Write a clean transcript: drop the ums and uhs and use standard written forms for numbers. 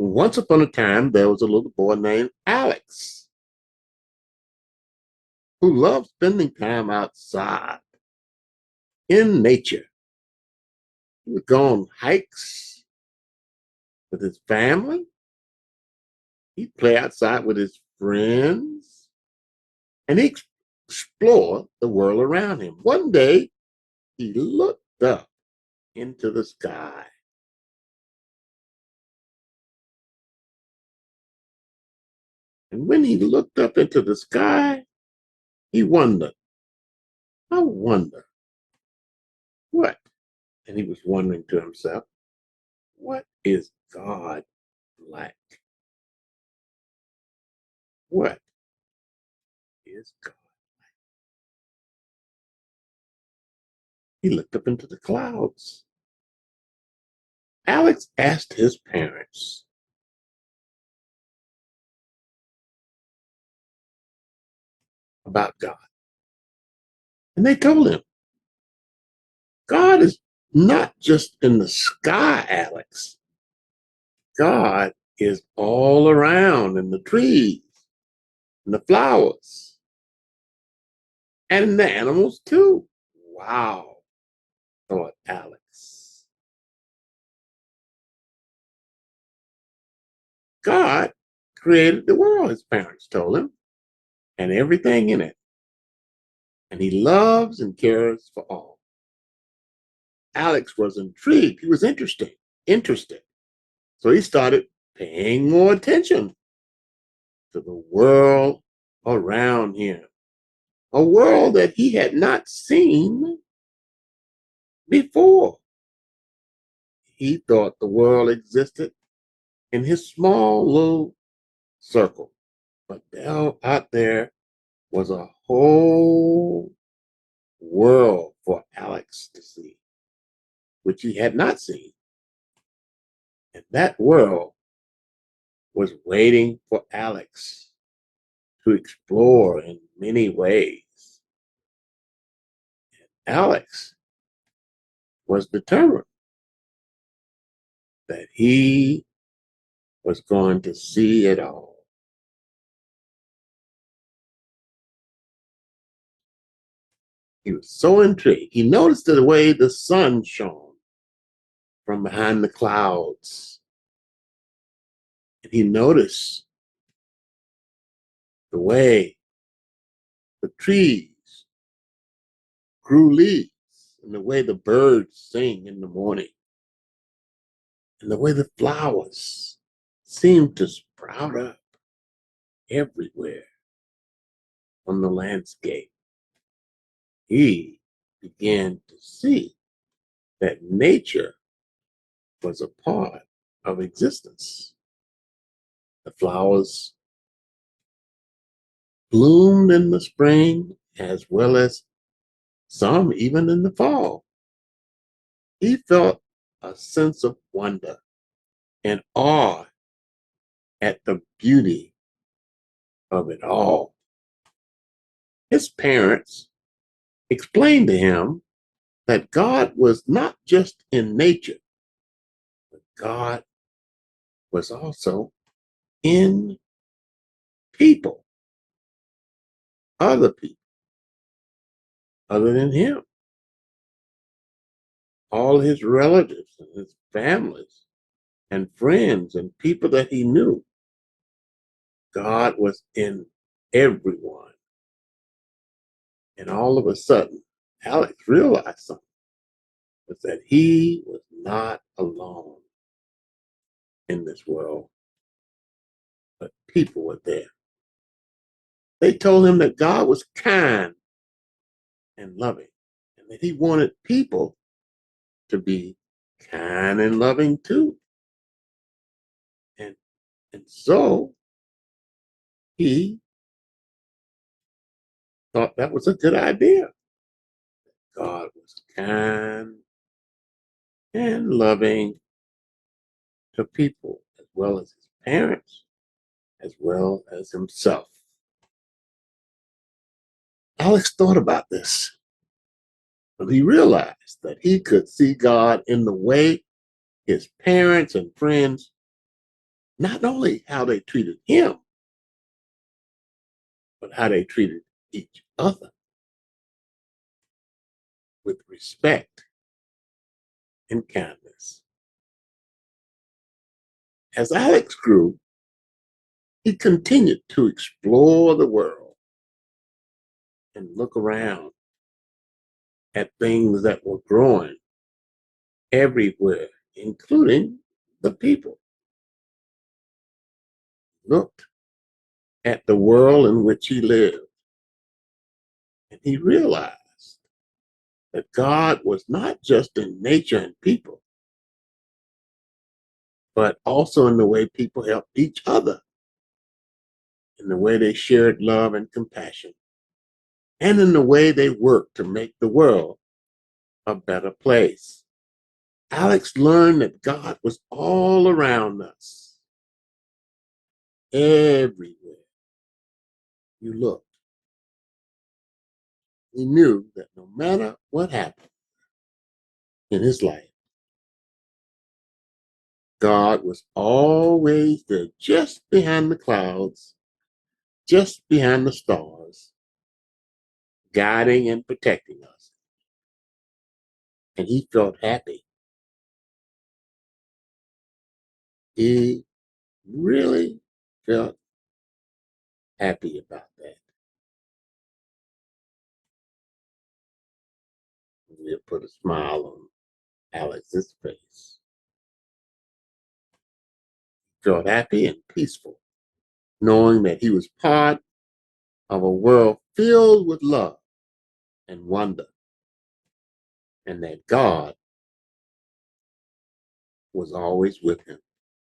Once upon a time, there was a little boy named Alex who loved spending time outside in nature. He would go on hikes with his family. He'd play outside with his friends, and he'd explore the world around him. One day, he looked up into the sky. And when he looked up into the sky, he wondered, I wonder what? And he was wondering to himself, what is God like? What is God? He looked up into the clouds. Alex asked his parents about God. And they told him, God is not just in the sky, Alex. God is all around in the trees, and the flowers, and in the animals too. Wow, thought Alex. God created the world, his parents told him, and everything in it. And he loves and cares for all. Alex was intrigued. He was interested. So he started paying more attention to the world around him, a world that he had not seen before. He thought the world existed in his small little circle, but out there was a whole world for Alex to see, which he had not seen. And that world was waiting for Alex to explore in many ways. Alex was determined that he was going to see it all. He was so intrigued. He noticed the way the sun shone from behind the clouds. And he noticed the way the trees grew leaves, and the way the birds sing in the morning, and the way the flowers seemed to sprout up everywhere on the landscape. He began to see that nature was a part of existence. The flowers bloomed in the spring as well as some even in the fall. He felt a sense of wonder and awe at the beauty of it all. His parents explained to him that God was not just in nature, but God was also in people, other people, other than him. All his relatives and his families and friends and people that he knew. God was in everyone. And all of a sudden, Alex realized something, was that he was not alone in this world, but people were there. They told him that God was kind and loving, and that he wanted people to be kind and loving too. And, and so he thought that was a good idea. God was kind and loving to people, as well as his parents, as well as himself. Alex thought about this, and he realized that he could see God in the way his parents and friends not only how they treated him, but how they treated each other with respect and kindness. As Alex grew, he continued to explore the world and look around at things that were growing everywhere, including the people. Looked at the world in which he lived, and he realized that God was not just in nature and people, but also in the way people helped each other, in the way they shared love and compassion, and in the way they worked to make the world a better place. Alex learned that God was all around us, everywhere you looked. He knew that no matter what happened in his life, God was always there, just behind the clouds, just behind the stars, guiding and protecting us. And he felt happy. He really felt happy about that. We'll put a smile on Alex's face. He felt happy and peaceful, knowing that he was part of a world filled with love and wonder, and that God was always with him.